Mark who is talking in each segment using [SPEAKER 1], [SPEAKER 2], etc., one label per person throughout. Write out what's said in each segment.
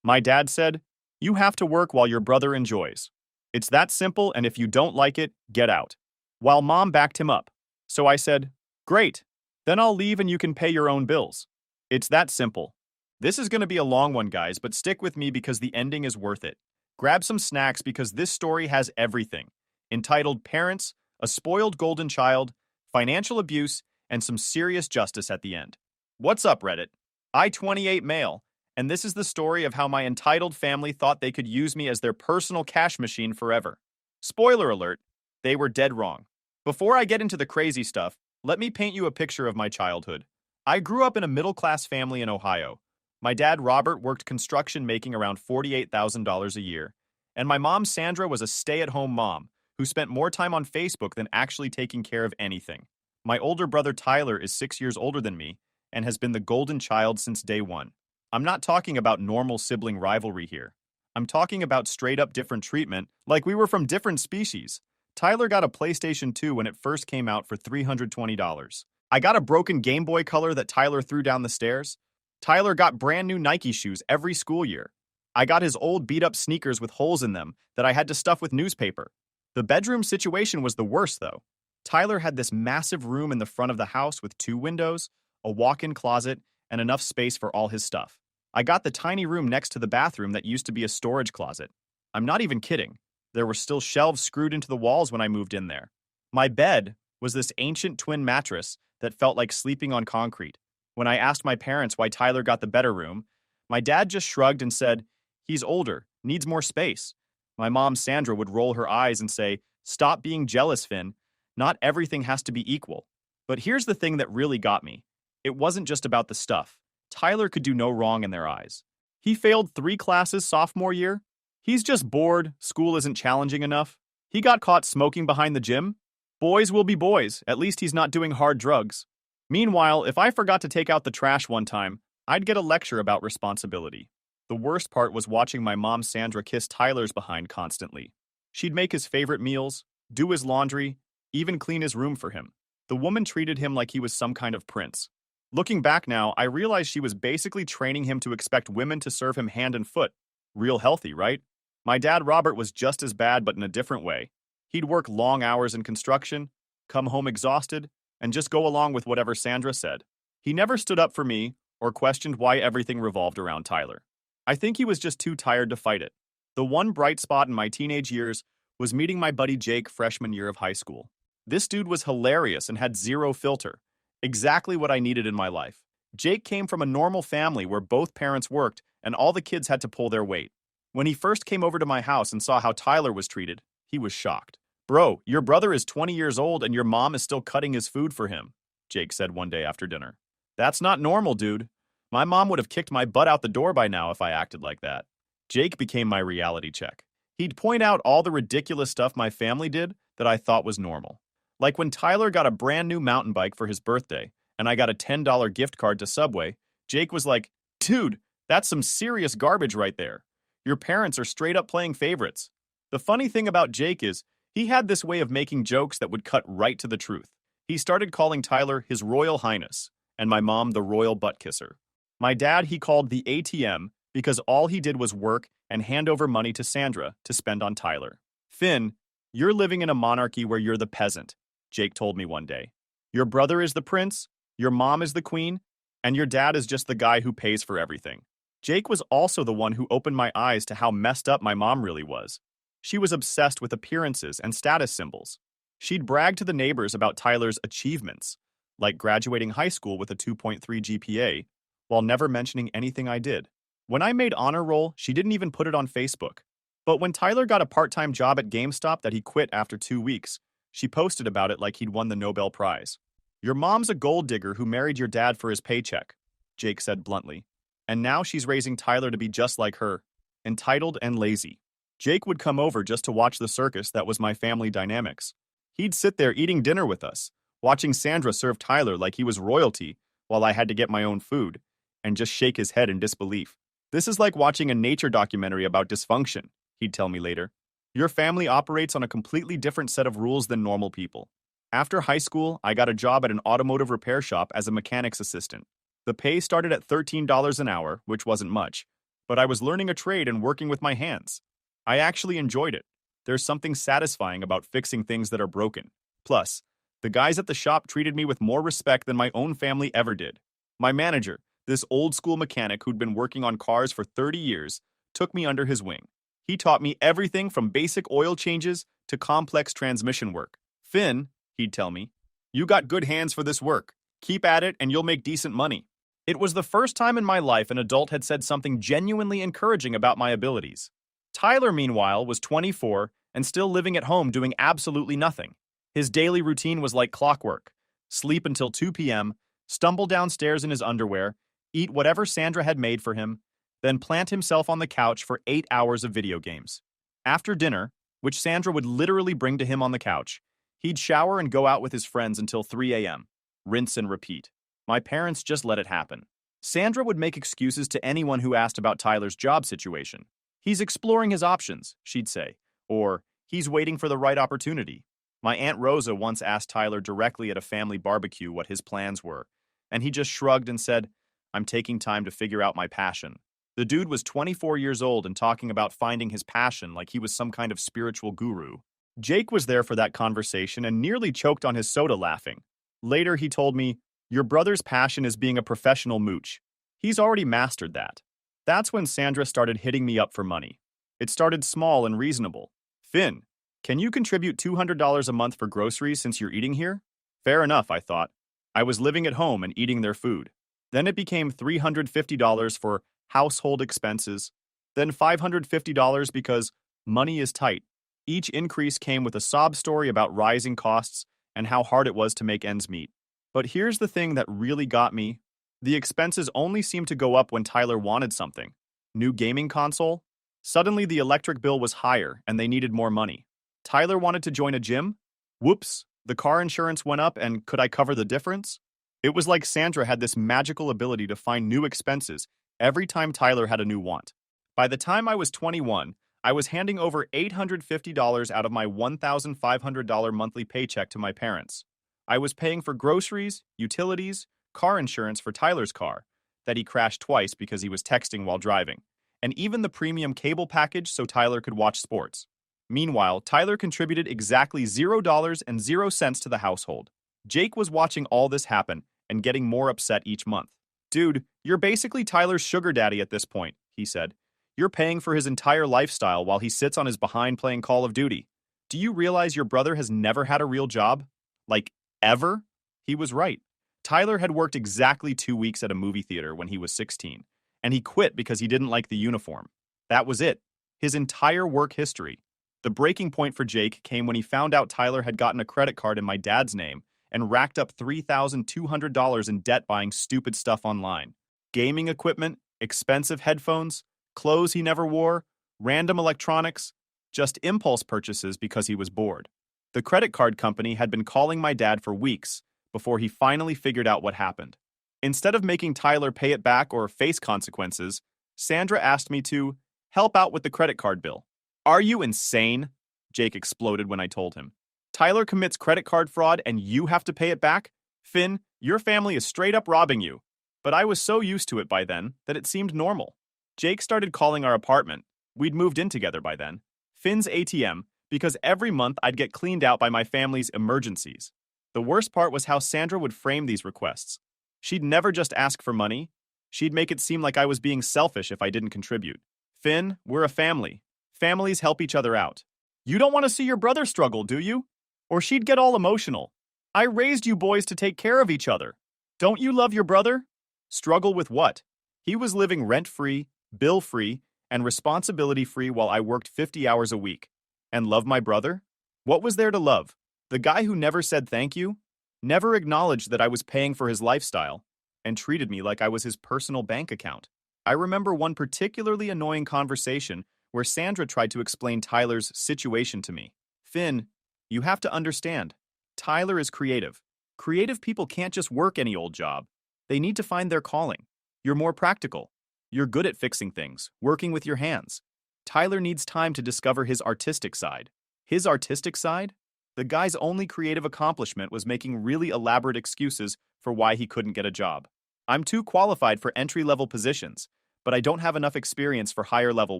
[SPEAKER 1] My dad said, "You have to work while your brother enjoys. It's that simple, and if you don't like it, get out." While mom backed him up. So I said, "Great. Then I'll leave and you can pay your own bills." It's that simple. This is going to be a long one, guys, but stick with me because the ending is worth it. Grab some snacks because this story has everything. Entitled Parents, a Spoiled Golden Child, Financial Abuse, and some serious justice at the end. What's up, Reddit? I-28 male, and this is the story of how my entitled family thought they could use me as their personal cash machine forever. Spoiler alert, they were dead wrong. Before I get into the crazy stuff, let me paint you a picture of my childhood. I grew up in a middle-class family in Ohio. My dad, Robert, worked construction making around $48,000 a year, and my mom, Sandra, was a stay-at-home mom who spent more time on Facebook than actually taking care of anything. My older brother, Tyler, is 6 years older than me and has been the golden child since day one. I'm not talking about normal sibling rivalry here. I'm talking about straight-up different treatment, like we were from different species. Tyler got a PlayStation 2 when it first came out for $320. I got a broken Game Boy Color that Tyler threw down the stairs. Tyler got brand new Nike shoes every school year. I got his old beat-up sneakers with holes in them that I had to stuff with newspaper. The bedroom situation was the worst, though. Tyler had this massive room in the front of the house with 2 windows, a walk-in closet, and enough space for all his stuff. I got the tiny room next to the bathroom that used to be a storage closet. I'm not even kidding. There were still shelves screwed into the walls when I moved in there. My bed was this ancient twin mattress that felt like sleeping on concrete. When I asked my parents why Tyler got the better room, my dad just shrugged and said, "He's older, needs more space." My mom, Sandra, would roll her eyes and say, "Stop being jealous, Finn. Not everything has to be equal." But here's the thing that really got me. It wasn't just about the stuff. Tyler could do no wrong in their eyes. He failed 3 classes sophomore year. He's just bored, school isn't challenging enough. He got caught smoking behind the gym. Boys will be boys, at least he's not doing hard drugs. Meanwhile, if I forgot to take out the trash one time, I'd get a lecture about responsibility. The worst part was watching my mom Sandra kiss Tyler's behind constantly. She'd make his favorite meals, do his laundry, even clean his room for him. The woman treated him like he was some kind of prince. Looking back now, I realized she was basically training him to expect women to serve him hand and foot. Real healthy, right? My dad, Robert, was just as bad but in a different way. He'd work long hours in construction, come home exhausted, and just go along with whatever Sandra said. He never stood up for me or questioned why everything revolved around Tyler. I think he was just too tired to fight it. The one bright spot in my teenage years was meeting my buddy Jake freshman year of high school. This dude was hilarious and had zero filter. Exactly what I needed in my life. Jake came from a normal family where both parents worked and all the kids had to pull their weight. When he first came over to my house and saw how Tyler was treated, he was shocked. "Bro, your brother is 20 years old and your mom is still cutting his food for him," Jake said one day after dinner. "That's not normal, dude. My mom would have kicked my butt out the door by now if I acted like that." Jake became my reality check. He'd point out all the ridiculous stuff my family did that I thought was normal. Like when Tyler got a brand new mountain bike for his birthday and I got a $10 gift card to Subway, Jake was like, "Dude, that's some serious garbage right there. Your parents are straight up playing favorites." The funny thing about Jake is, he had this way of making jokes that would cut right to the truth. He started calling Tyler his Royal Highness, and my mom the Royal Butt Kisser. My dad he called the ATM because all he did was work and hand over money to Sandra to spend on Tyler. "Finn, you're living in a monarchy where you're the peasant," Jake told me one day. "Your brother is the prince, your mom is the queen, and your dad is just the guy who pays for everything." Jake was also the one who opened my eyes to how messed up my mom really was. She was obsessed with appearances and status symbols. She'd brag to the neighbors about Tyler's achievements, like graduating high school with a 2.3 GPA, while never mentioning anything I did. When I made honor roll, she didn't even put it on Facebook. But when Tyler got a part-time job at GameStop that he quit after 2 weeks, she posted about it like he'd won the Nobel Prize. "Your mom's a gold digger who married your dad for his paycheck," Jake said bluntly. "And now she's raising Tyler to be just like her, entitled and lazy." Jake would come over just to watch the circus that was my family dynamics. He'd sit there eating dinner with us, watching Sandra serve Tyler like he was royalty while I had to get my own food, and just shake his head in disbelief. "This is like watching a nature documentary about dysfunction," he'd tell me later. "Your family operates on a completely different set of rules than normal people." After high school, I got a job at an automotive repair shop as a mechanic's assistant. The pay started at $13 an hour, which wasn't much, but I was learning a trade and working with my hands. I actually enjoyed it. There's something satisfying about fixing things that are broken. Plus, the guys at the shop treated me with more respect than my own family ever did. My manager, this old-school mechanic who'd been working on cars for 30 years, took me under his wing. He taught me everything from basic oil changes to complex transmission work. Finn, he'd tell me, you got good hands for this work. Keep at it and you'll make decent money. It was the first time in my life an adult had said something genuinely encouraging about my abilities. Tyler, meanwhile, was 24 and still living at home doing absolutely nothing. His daily routine was like clockwork. Sleep until 2 p.m., stumble downstairs in his underwear, eat whatever Sandra had made for him, then plant himself on the couch for 8 hours of video games. After dinner, which Sandra would literally bring to him on the couch, he'd shower and go out with his friends until 3 a.m. Rinse and repeat. My parents just let it happen. Sandra would make excuses to anyone who asked about Tyler's job situation. He's exploring his options, she'd say, or he's waiting for the right opportunity. My Aunt Rosa once asked Tyler directly at a family barbecue what his plans were, and he just shrugged and said, I'm taking time to figure out my passion. The dude was 24 years old and talking about finding his passion like he was some kind of spiritual guru. Jake was there for that conversation and nearly choked on his soda laughing. Later, he told me, your brother's passion is being a professional mooch. He's already mastered that. That's when Sandra started hitting me up for money. It started small and reasonable. Finn, can you contribute $200 a month for groceries since you're eating here? Fair enough, I thought. I was living at home and eating their food. Then it became $350 for household expenses. Then $550 because money is tight. Each increase came with a sob story about rising costs and how hard it was to make ends meet. But here's the thing that really got me. The expenses only seemed to go up when Tyler wanted something. New gaming console? Suddenly the electric bill was higher and they needed more money. Tyler wanted to join a gym? Whoops, the car insurance went up and could I cover the difference? It was like Sandra had this magical ability to find new expenses every time Tyler had a new want. By the time I was 21, I was handing over $850 out of my $1,500 monthly paycheck to my parents. I was paying for groceries, utilities, car insurance for Tyler's car, that he crashed twice because he was texting while driving, and even the premium cable package so Tyler could watch sports. Meanwhile, Tyler contributed exactly $0 to the household. Jake was watching all this happen and getting more upset each month. Dude, you're basically Tyler's sugar daddy at this point, he said. You're paying for his entire lifestyle while he sits on his behind playing Call of Duty. Do you realize your brother has never had a real job? Like, ever? He was right. Tyler had worked exactly 2 weeks at a movie theater when he was 16, and he quit because he didn't like the uniform. That was it. His entire work history. The breaking point for Jake came when he found out Tyler had gotten a credit card in my dad's name and racked up $3,200 in debt buying stupid stuff online. Gaming equipment, expensive headphones, clothes he never wore, random electronics, just impulse purchases because he was bored. The credit card company had been calling my dad for weeks before he finally figured out what happened. Instead of making Tyler pay it back or face consequences, Sandra asked me to help out with the credit card bill. Are you insane? Jake exploded when I told him. Tyler commits credit card fraud and you have to pay it back? Finn, your family is straight up robbing you. But I was so used to it by then that it seemed normal. Jake started calling our apartment. We'd moved in together by then. Finn's ATM, because every month I'd get cleaned out by my family's emergencies. The worst part was how Sandra would frame these requests. She'd never just ask for money. She'd make it seem like I was being selfish if I didn't contribute. Finn, we're a family. Families help each other out. You don't want to see your brother struggle, do you? Or she'd get all emotional. I raised you boys to take care of each other. Don't you love your brother? Struggle with what? He was living rent-free, bill-free, and responsibility-free while I worked 50 hours a week. And love my brother? What was there to love? The guy who never said thank you? Never acknowledged that I was paying for his lifestyle, and treated me like I was his personal bank account. I remember one particularly annoying conversation where Sandra tried to explain Tyler's situation to me. Finn, you have to understand, Tyler is creative. Creative people can't just work any old job. They need to find their calling. You're more practical. You're good at fixing things, working with your hands. Tyler needs time to discover his artistic side. His artistic side? The guy's only creative accomplishment was making really elaborate excuses for why he couldn't get a job. I'm too qualified for entry-level positions, but I don't have enough experience for higher level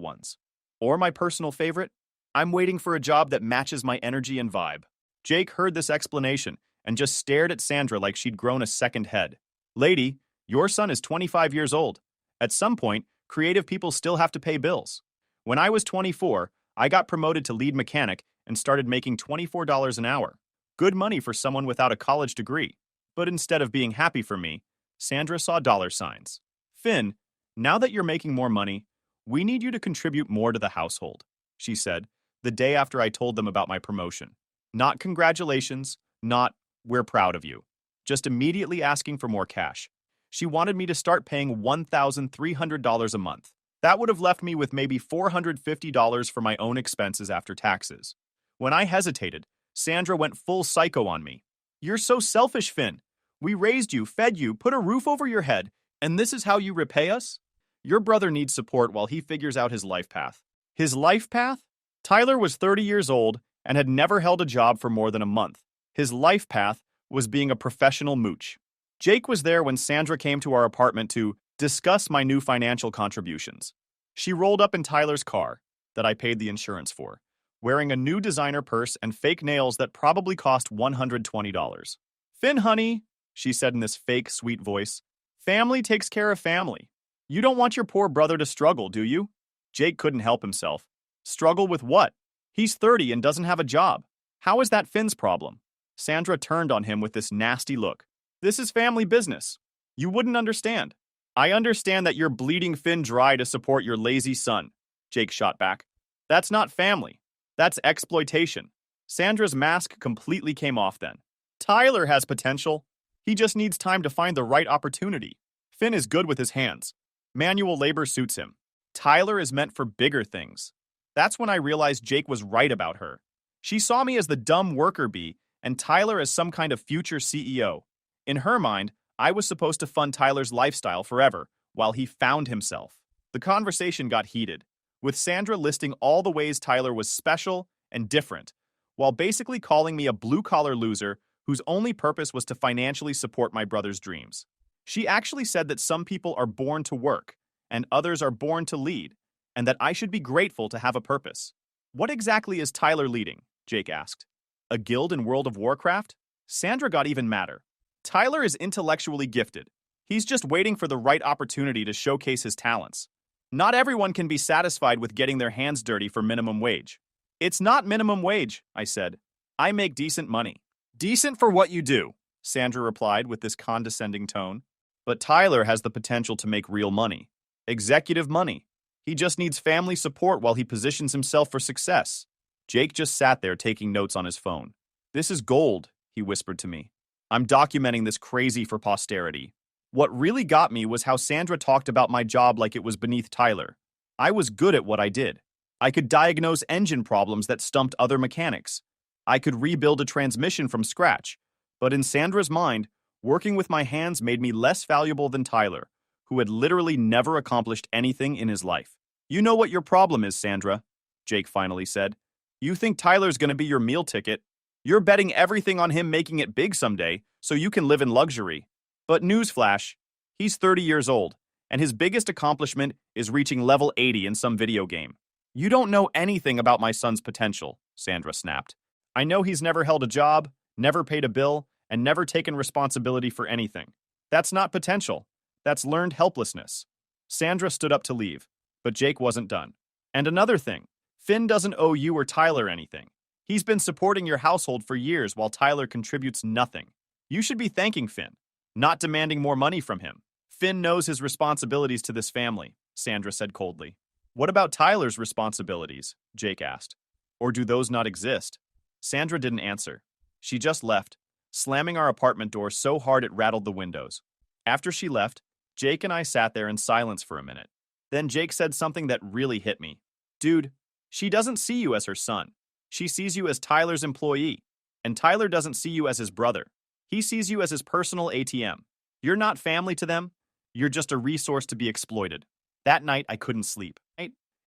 [SPEAKER 1] ones. Or my personal favorite, I'm waiting for a job that matches my energy and vibe. Jake heard this explanation and just stared at Sandra like she'd grown a second head. Lady, your son is 25 years old. At some point, creative people still have to pay bills. When I was 24, I got promoted to lead mechanic and started making $24 an hour. Good money for someone without a college degree. But instead of being happy for me, Sandra saw dollar signs. Finn, now that you're making more money, we need you to contribute more to the household, she said, the day after I told them about my promotion. Not congratulations, not we're proud of you. Just immediately asking for more cash. She wanted me to start paying $1,300 a month. That would have left me with maybe $450 for my own expenses after taxes. When I hesitated, Sandra went full psycho on me. You're so selfish, Finn. We raised you, fed you, put a roof over your head, and this is how you repay us? Your brother needs support while he figures out his life path. His life path? Tyler was 30 years old and had never held a job for more than a month. His life path was being a professional mooch. Jake was there when Sandra came to our apartment to discuss my new financial contributions. She rolled up in Tyler's car, that I paid the insurance for, wearing a new designer purse and fake nails that probably cost $120. Finn, honey, she said in this fake, sweet voice, family takes care of family. You don't want your poor brother to struggle, do you? Jake couldn't help himself. Struggle with what? He's 30 and doesn't have a job. How is that Finn's problem? Sandra turned on him with this nasty look. This is family business. You wouldn't understand. I understand that you're bleeding Finn dry to support your lazy son, Jake shot back. That's not family. That's exploitation. Sandra's mask completely came off then. Tyler has potential. He just needs time to find the right opportunity. Finn is good with his hands. Manual labor suits him. Tyler is meant for bigger things. That's when I realized Jake was right about her. She saw me as the dumb worker bee and Tyler as some kind of future CEO. In her mind, I was supposed to fund Tyler's lifestyle forever while he found himself. The conversation got heated, with Sandra listing all the ways Tyler was special and different, while basically calling me a blue-collar loser whose only purpose was to financially support my brother's dreams. She actually said that some people are born to work, and others are born to lead, and that I should be grateful to have a purpose. What exactly is Tyler leading? Jake asked. A guild in World of Warcraft? Sandra got even madder. Tyler is intellectually gifted. He's just waiting for the right opportunity to showcase his talents. Not everyone can be satisfied with getting their hands dirty for minimum wage. It's not minimum wage, I said. I make decent money. Decent for what you do, Sandra replied with this condescending tone. But Tyler has the potential to make real money. Executive money. He just needs family support while he positions himself for success. Jake just sat there taking notes on his phone. This is gold, he whispered to me. I'm documenting this crazy for posterity. What really got me was how Sandra talked about my job like it was beneath Tyler. I was good at what I did. I could diagnose engine problems that stumped other mechanics. I could rebuild a transmission from scratch. But in Sandra's mind, working with my hands made me less valuable than Tyler, who had literally never accomplished anything in his life. You know what your problem is, Sandra, Jake finally said. You think Tyler's going to be your meal ticket. You're betting everything on him making it big someday so you can live in luxury. But newsflash, he's 30 years old, and his biggest accomplishment is reaching level 80 in some video game. You don't know anything about my son's potential, Sandra snapped. I know he's never held a job, never paid a bill, and never taken responsibility for anything. That's not potential. That's learned helplessness. Sandra stood up to leave, but Jake wasn't done. And another thing, Finn doesn't owe you or Tyler anything. He's been supporting your household for years while Tyler contributes nothing. You should be thanking Finn, not demanding more money from him. Finn knows his responsibilities to this family, Sandra said coldly. What about Tyler's responsibilities? Jake asked. Or do those not exist? Sandra didn't answer. She just left, slamming our apartment door so hard it rattled the windows. After she left, Jake and I sat there in silence for a minute. Then Jake said something that really hit me. Dude, she doesn't see you as her son. She sees you as Tyler's employee. And Tyler doesn't see you as his brother. He sees you as his personal ATM. You're not family to them. You're just a resource to be exploited. That night, I couldn't sleep.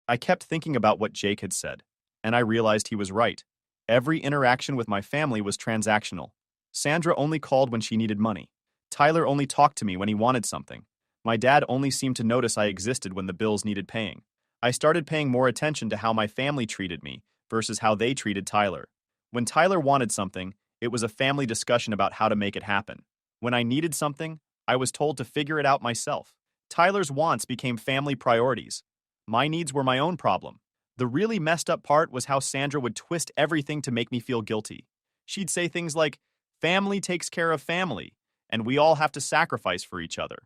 [SPEAKER 1] I kept thinking about what Jake had said, and I realized he was right. Every interaction with my family was transactional. Sandra only called when she needed money. Tyler only talked to me when he wanted something. My dad only seemed to notice I existed when the bills needed paying. I started paying more attention to how my family treated me versus how they treated Tyler. When Tyler wanted something, it was a family discussion about how to make it happen. When I needed something, I was told to figure it out myself. Tyler's wants became family priorities. My needs were my own problem. The really messed up part was how Sandra would twist everything to make me feel guilty. She'd say things like, family takes care of family, and we all have to sacrifice for each other.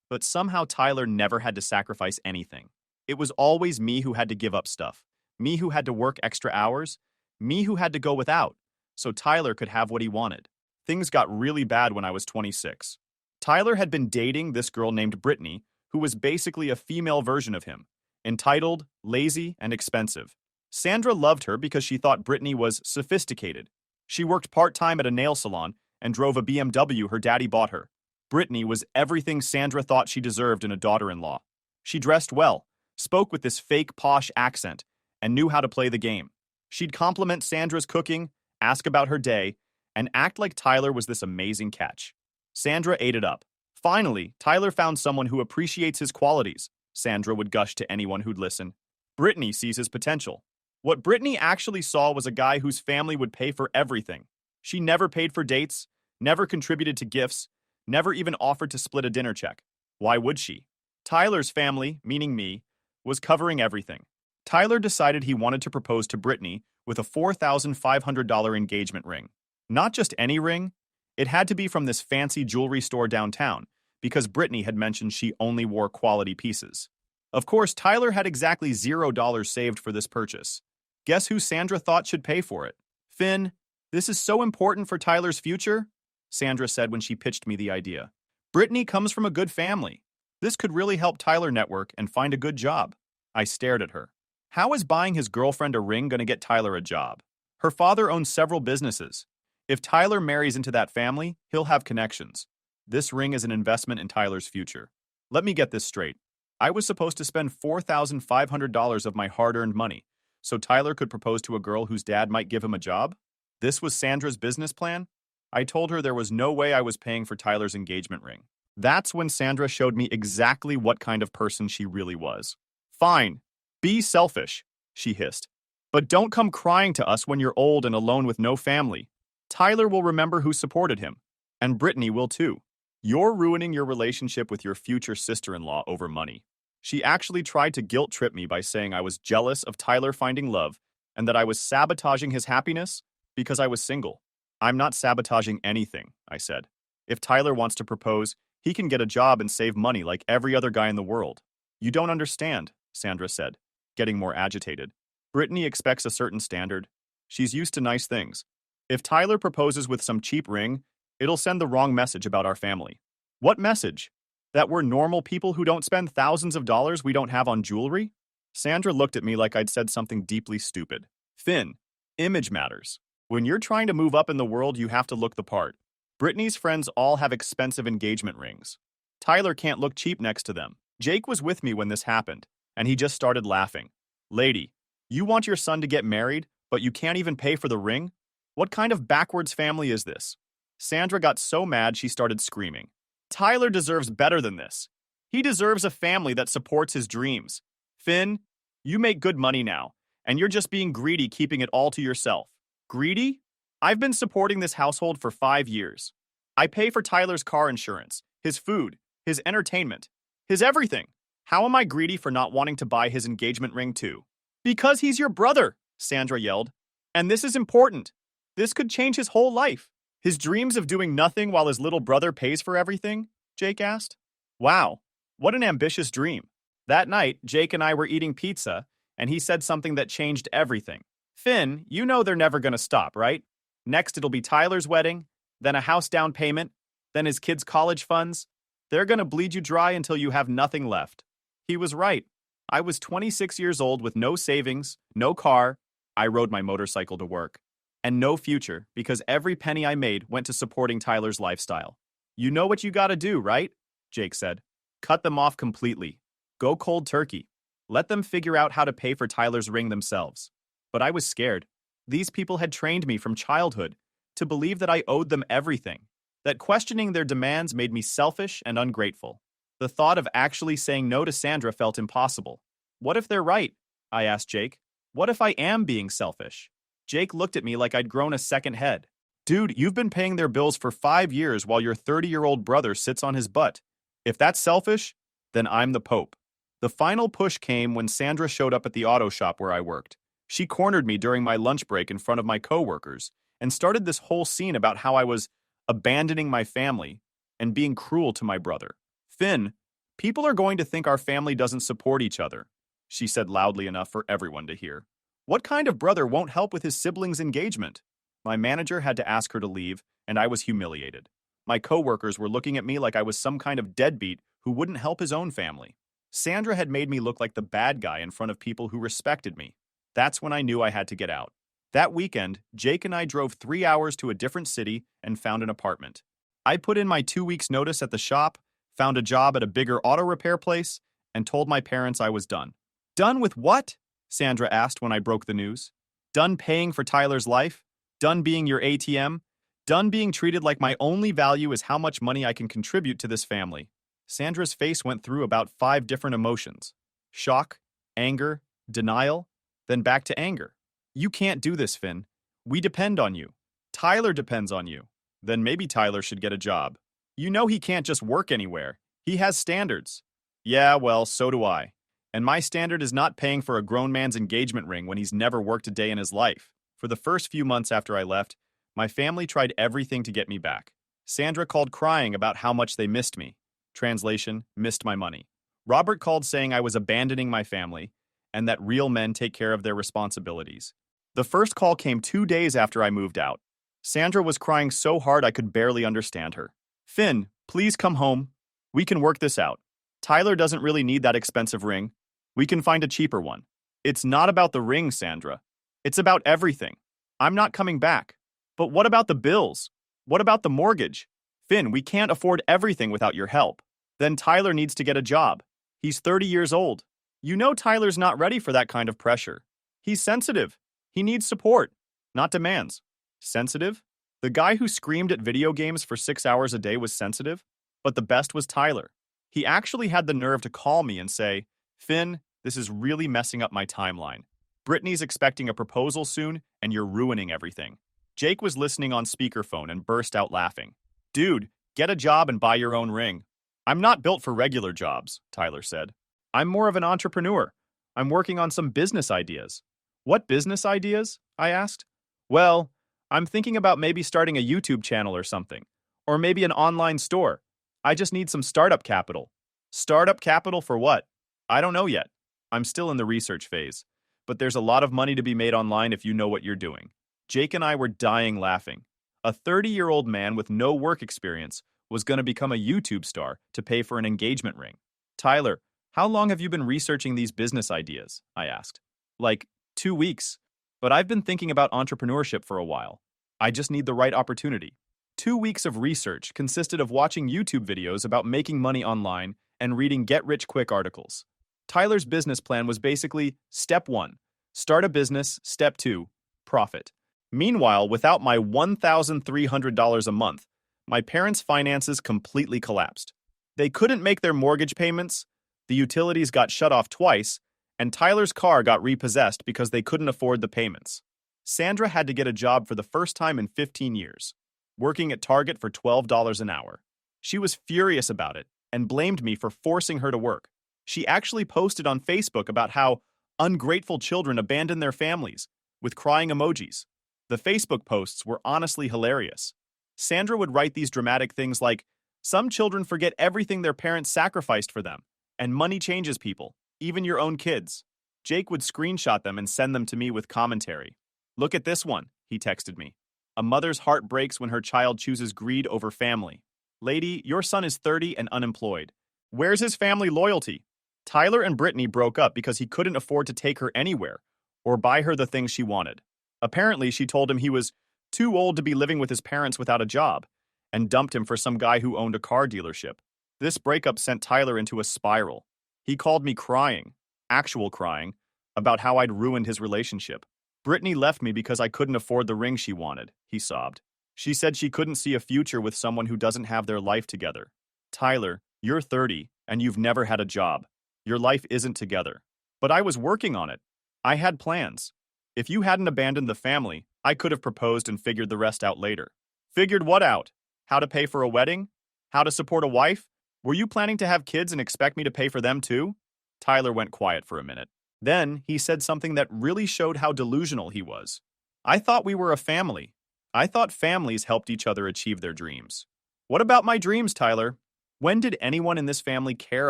[SPEAKER 1] But somehow Tyler never had to sacrifice anything. It was always me who had to give up stuff, me who had to work extra hours, me who had to go without, so Tyler could have what he wanted. Things got really bad when I was 26. Tyler had been dating this girl named Brittany, who was basically a female version of him, entitled, lazy, and expensive. Sandra loved her because she thought Brittany was sophisticated. She worked part-time at a nail salon and drove a BMW her daddy bought her. Brittany was everything Sandra thought she deserved in a daughter-in-law. She dressed well, spoke with this fake posh accent, and knew how to play the game. She'd compliment Sandra's cooking, ask about her day, and act like Tyler was this amazing catch. Sandra ate it up. Finally, Tyler found someone who appreciates his qualities, Sandra would gush to anyone who'd listen. Brittany sees his potential. What Brittany actually saw was a guy whose family would pay for everything. She never paid for dates, never contributed to gifts, never even offered to split a dinner check. Why would she? Tyler's family, meaning me, was covering everything. Tyler decided he wanted to propose to Brittany with a $4,500 engagement ring. Not just any ring, it had to be from this fancy jewelry store downtown, because Brittany had mentioned she only wore quality pieces. Of course, Tyler had exactly $0 saved for this purchase. Guess who Sandra thought should pay for it? Finn, this is so important for Tyler's future, Sandra said when she pitched me the idea. Brittany comes from a good family. This could really help Tyler network and find a good job. I stared at her. How is buying his girlfriend a ring going to get Tyler a job? Her father owns several businesses. If Tyler marries into that family, he'll have connections. This ring is an investment in Tyler's future. Let me get this straight. I was supposed to spend $4,500 of my hard-earned money, so Tyler could propose to a girl whose dad might give him a job? This was Sandra's business plan? I told her there was no way I was paying for Tyler's engagement ring. That's when Sandra showed me exactly what kind of person she really was. Fine, be selfish, she hissed. But don't come crying to us when you're old and alone with no family. Tyler will remember who supported him, and Brittany will too. You're ruining your relationship with your future sister-in-law over money. She actually tried to guilt-trip me by saying I was jealous of Tyler finding love and that I was sabotaging his happiness because I was single. I'm not sabotaging anything, I said. If Tyler wants to propose, he can get a job and save money like every other guy in the world. You don't understand, Sandra said, getting more agitated. Brittany expects a certain standard. She's used to nice things. If Tyler proposes with some cheap ring, it'll send the wrong message about our family. What message? That we're normal people who don't spend thousands of dollars we don't have on jewelry? Sandra looked at me like I'd said something deeply stupid. Finn, image matters. When you're trying to move up in the world, you have to look the part. Brittany's friends all have expensive engagement rings. Tyler can't look cheap next to them. Jake was with me when this happened, and he just started laughing. Lady, you want your son to get married, but you can't even pay for the ring? What kind of backwards family is this? Sandra got so mad she started screaming. Tyler deserves better than this. He deserves a family that supports his dreams. Finn, you make good money now, and you're just being greedy keeping it all to yourself. Greedy? I've been supporting this household for 5 years. I pay for Tyler's car insurance, his food, his entertainment, his everything. How am I greedy for not wanting to buy his engagement ring too? Because he's your brother, Sandra yelled. And this is important. This could change his whole life. His dreams of doing nothing while his little brother pays for everything? Jake asked. Wow, what an ambitious dream. That night, Jake and I were eating pizza, and he said something that changed everything. Finn, you know they're never going to stop, right? Next, it'll be Tyler's wedding, then a house down payment, then his kids' college funds. They're going to bleed you dry until you have nothing left. He was right. I was 26 years old with no savings, no car. I rode my motorcycle to work. And no future, because every penny I made went to supporting Tyler's lifestyle. You know what you gotta do, right? Jake said. Cut them off completely. Go cold turkey. Let them figure out how to pay for Tyler's ring themselves. But I was scared. These people had trained me from childhood to believe that I owed them everything, that questioning their demands made me selfish and ungrateful. The thought of actually saying no to Sandra felt impossible. What if they're right? I asked Jake. What if I am being selfish? Jake looked at me like I'd grown a second head. Dude, you've been paying their bills for 5 years while your 30-year-old brother sits on his butt. If that's selfish, then I'm the Pope. The final push came when Sandra showed up at the auto shop where I worked. She cornered me during my lunch break in front of my coworkers and started this whole scene about how I was abandoning my family and being cruel to my brother. Finn, people are going to think our family doesn't support each other, she said loudly enough for everyone to hear. What kind of brother won't help with his siblings' engagement? My manager had to ask her to leave, and I was humiliated. My coworkers were looking at me like I was some kind of deadbeat who wouldn't help his own family. Sandra had made me look like the bad guy in front of people who respected me. That's when I knew I had to get out. That weekend, Jake and I drove 3 hours to a different city and found an apartment. I put in my 2 weeks' notice at the shop, found a job at a bigger auto repair place, and told my parents I was done. Done with what? Sandra asked when I broke the news. Done paying for Tyler's life? Done being your ATM? Done being treated like my only value is how much money I can contribute to this family. Sandra's face went through about 5 different emotions. Shock, anger, denial, then back to anger. You can't do this, Finn. We depend on you. Tyler depends on you. Then maybe Tyler should get a job. You know he can't just work anywhere. He has standards. Yeah, well, so do I. And my standard is not paying for a grown man's engagement ring when he's never worked a day in his life. For the first few months after I left, my family tried everything to get me back. Sandra called crying about how much they missed me. Translation, missed my money. Robert called saying I was abandoning my family and that real men take care of their responsibilities. The first call came 2 days after I moved out. Sandra was crying so hard I could barely understand her. Finn, please come home. We can work this out. Tyler doesn't really need that expensive ring. We can find a cheaper one. It's not about the ring, Sandra. It's about everything. I'm not coming back. But what about the bills? What about the mortgage? Finn, we can't afford everything without your help. Then Tyler needs to get a job. He's 30 years old. You know Tyler's not ready for that kind of pressure. He's sensitive. He needs support, not demands. Sensitive? The guy who screamed at video games for 6 hours a day was sensitive? But the best was Tyler. He actually had the nerve to call me and say, Finn, this is really messing up my timeline. Brittany's expecting a proposal soon, and you're ruining everything. Jake was listening on speakerphone and burst out laughing. Dude, get a job and buy your own ring. I'm not built for regular jobs, Tyler said. I'm more of an entrepreneur. I'm working on some business ideas. What business ideas? I asked. Well, I'm thinking about maybe starting a YouTube channel or something. Or maybe an online store. I just need some startup capital. Startup capital for what? I don't know yet. I'm still in the research phase. But there's a lot of money to be made online if you know what you're doing. Jake and I were dying laughing. A 30-year-old man with no work experience was going to become a YouTube star to pay for an engagement ring. Tyler, how long have you been researching these business ideas? I asked. Like 2 weeks. But I've been thinking about entrepreneurship for a while. I just need the right opportunity. 2 weeks of research consisted of watching YouTube videos about making money online and reading get-rich-quick articles. Tyler's business plan was basically Step 1, start a business, Step 2, profit. Meanwhile, without my $1,300 a month, my parents' finances completely collapsed. They couldn't make their mortgage payments, the utilities got shut off twice, and Tyler's car got repossessed because they couldn't afford the payments. Sandra had to get a job for the first time in 15 years, working at Target for $12 an hour. She was furious about it and blamed me for forcing her to work. She actually posted on Facebook about how ungrateful children abandon their families, with crying emojis. The Facebook posts were honestly hilarious. Sandra would write these dramatic things like, some children forget everything their parents sacrificed for them, and money changes people, even your own kids. Jake would screenshot them and send them to me with commentary. Look at this one, he texted me. A mother's heart breaks when her child chooses greed over family. Lady, your son is 30 and unemployed. Where's his family loyalty? Tyler and Brittany broke up because he couldn't afford to take her anywhere or buy her the things she wanted. Apparently, she told him he was too old to be living with his parents without a job and dumped him for some guy who owned a car dealership. This breakup sent Tyler into a spiral. He called me crying, actual crying, about how I'd ruined his relationship. Brittany left me because I couldn't afford the ring she wanted, he sobbed. She said she couldn't see a future with someone who doesn't have their life together. Tyler, you're 30, and you've never had a job. Your life isn't together. But I was working on it. I had plans. If you hadn't abandoned the family, I could have proposed and figured the rest out later. Figured what out? How to pay for a wedding? How to support a wife? Were you planning to have kids and expect me to pay for them too? Tyler went quiet for a minute. Then he said something that really showed how delusional he was. I thought we were a family. I thought families helped each other achieve their dreams. What about my dreams, Tyler? When did anyone in this family care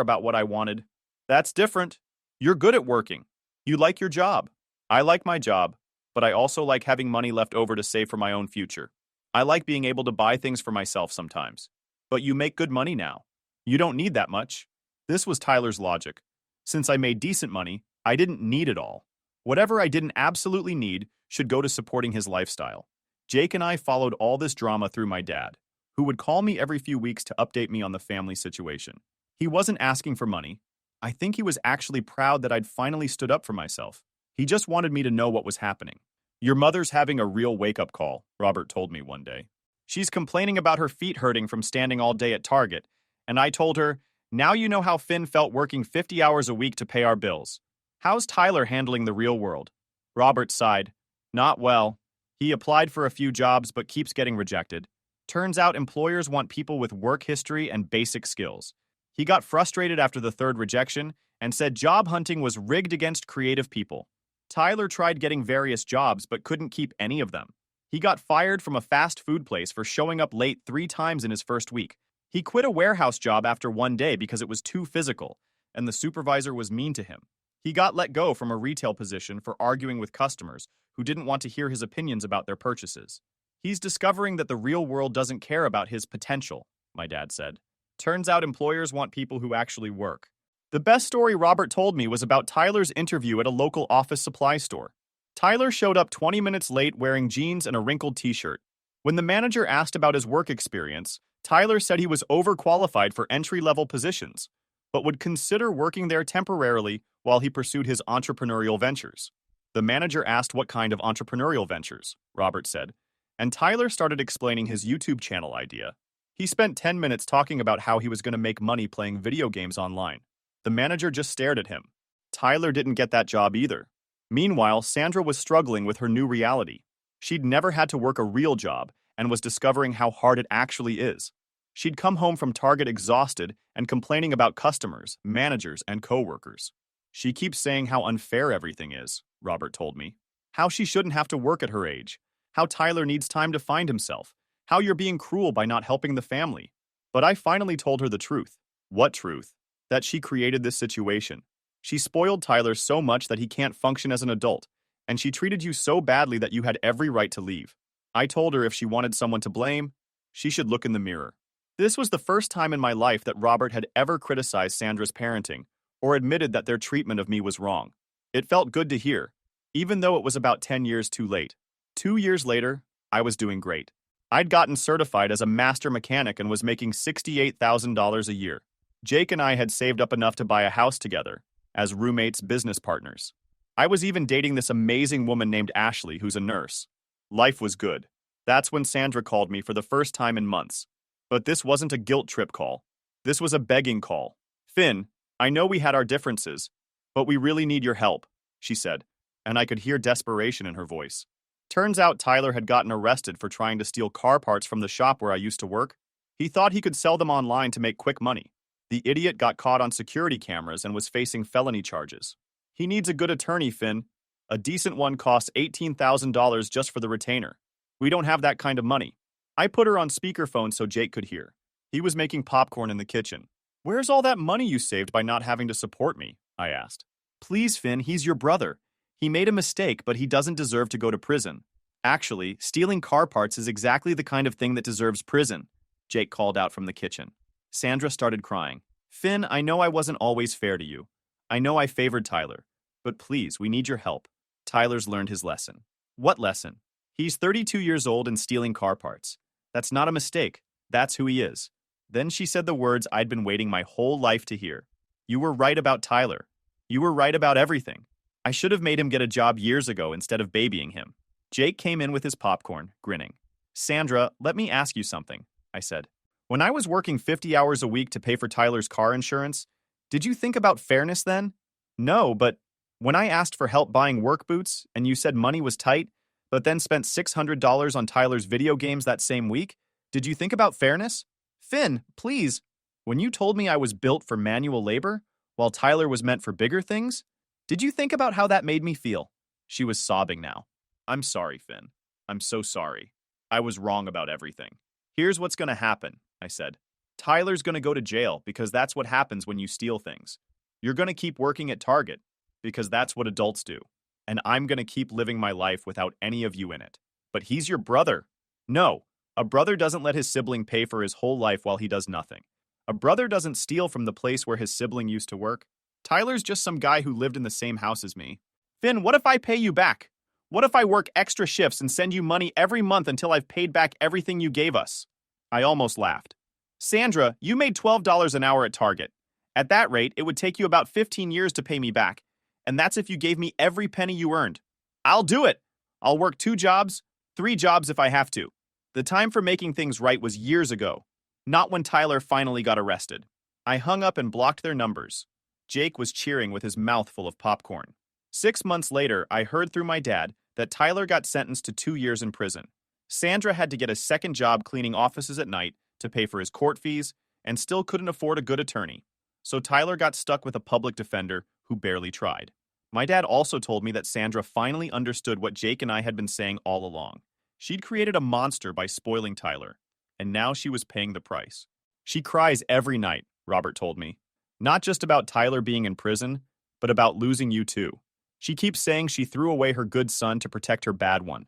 [SPEAKER 1] about what I wanted? That's different. You're good at working. You like your job. I like my job, but I also like having money left over to save for my own future. I like being able to buy things for myself sometimes. But you make good money now. You don't need that much. This was Tyler's logic. Since I made decent money, I didn't need it all. Whatever I didn't absolutely need should go to supporting his lifestyle. Jake and I followed all this drama through my dad, who would call me every few weeks to update me on the family situation. He wasn't asking for money. I think he was actually proud that I'd finally stood up for myself. He just wanted me to know what was happening. Your mother's having a real wake-up call, Robert told me one day. She's complaining about her feet hurting from standing all day at Target, and I told her, now you know how Finn felt working 50 hours a week to pay our bills. How's Tyler handling the real world? Robert sighed. Not well. He applied for a few jobs but keeps getting rejected. Turns out employers want people with work history and basic skills. He got frustrated after the third rejection and said job hunting was rigged against creative people. Tyler tried getting various jobs but couldn't keep any of them. He got fired from a fast food place for showing up late 3 times in his first week. He quit a warehouse job after one day because it was too physical, and the supervisor was mean to him. He got let go from a retail position for arguing with customers who didn't want to hear his opinions about their purchases. He's discovering that the real world doesn't care about his potential, my dad said. Turns out employers want people who actually work. The best story Robert told me was about Tyler's interview at a local office supply store. Tyler showed up 20 minutes late wearing jeans and a wrinkled t-shirt. When the manager asked about his work experience, Tyler said he was overqualified for entry-level positions, but would consider working there temporarily while he pursued his entrepreneurial ventures. The manager asked what kind of entrepreneurial ventures, Robert said, and Tyler started explaining his YouTube channel idea. He spent 10 minutes talking about how he was going to make money playing video games online. The manager just stared at him. Tyler didn't get that job either. Meanwhile, Sandra was struggling with her new reality. She'd never had to work a real job and was discovering how hard it actually is. She'd come home from Target exhausted and complaining about customers, managers, and coworkers. She keeps saying how unfair everything is, Robert told me. How she shouldn't have to work at her age. How Tyler needs time to find himself. How you're being cruel by not helping the family. But I finally told her the truth. What truth? That she created this situation. She spoiled Tyler so much that he can't function as an adult, and she treated you so badly that you had every right to leave. I told her if she wanted someone to blame, she should look in the mirror. This was the first time in my life that Robert had ever criticized Sandra's parenting or admitted that their treatment of me was wrong. It felt good to hear, even though it was about 10 years too late. 2 years later, I was doing great. I'd gotten certified as a master mechanic and was making $68,000 a year. Jake and I had saved up enough to buy a house together, as roommates, business partners. I was even dating this amazing woman named Ashley, who's a nurse. Life was good. That's when Sandra called me for the first time in months. But this wasn't a guilt trip call. This was a begging call. Finn, I know we had our differences, but we really need your help, she said, and I could hear desperation in her voice. Turns out Tyler had gotten arrested for trying to steal car parts from the shop where I used to work. He thought he could sell them online to make quick money. The idiot got caught on security cameras and was facing felony charges. He needs a good attorney, Finn. A decent one costs $18,000 just for the retainer. We don't have that kind of money. I put her on speakerphone so Jake could hear. He was making popcorn in the kitchen. Where's all that money you saved by not having to support me? I asked. Please, Finn, he's your brother. He made a mistake, but he doesn't deserve to go to prison. Actually, stealing car parts is exactly the kind of thing that deserves prison, Jake called out from the kitchen. Sandra started crying. Finn, I know I wasn't always fair to you. I know I favored Tyler. But please, we need your help. Tyler's learned his lesson. What lesson? He's 32 years old and stealing car parts. That's not a mistake. That's who he is. Then she said the words I'd been waiting my whole life to hear. You were right about Tyler. You were right about everything. I should have made him get a job years ago instead of babying him. Jake came in with his popcorn, grinning. Sandra, let me ask you something, I said. When I was working 50 hours a week to pay for Tyler's car insurance, did you think about fairness then? No, but when I asked for help buying work boots and you said money was tight, but then spent $600 on Tyler's video games that same week, did you think about fairness? Finn, please. When you told me I was built for manual labor, while Tyler was meant for bigger things, did you think about how that made me feel? She was sobbing now. I'm sorry, Finn. I'm so sorry. I was wrong about everything. Here's what's going to happen, I said. Tyler's going to go to jail because that's what happens when you steal things. You're going to keep working at Target because that's what adults do. And I'm going to keep living my life without any of you in it. But he's your brother. No, a brother doesn't let his sibling pay for his whole life while he does nothing. A brother doesn't steal from the place where his sibling used to work. Tyler's just some guy who lived in the same house as me. Finn, what if I pay you back? What if I work extra shifts and send you money every month until I've paid back everything you gave us? I almost laughed. Sandra, you made $12 an hour at Target. At that rate, it would take you about 15 years to pay me back. And that's if you gave me every penny you earned. I'll do it. I'll work 2 jobs, 3 jobs if I have to. The time for making things right was years ago, not when Tyler finally got arrested. I hung up and blocked their numbers. Jake was cheering with his mouth full of popcorn. 6 months later, I heard through my dad that Tyler got sentenced to 2 years in prison. Sandra had to get a second job cleaning offices at night to pay for his court fees and still couldn't afford a good attorney. So Tyler got stuck with a public defender who barely tried. My dad also told me that Sandra finally understood what Jake and I had been saying all along. She'd created a monster by spoiling Tyler, and now she was paying the price. She cries every night, Robert told me. Not just about Tyler being in prison, but about losing you too. She keeps saying she threw away her good son to protect her bad one,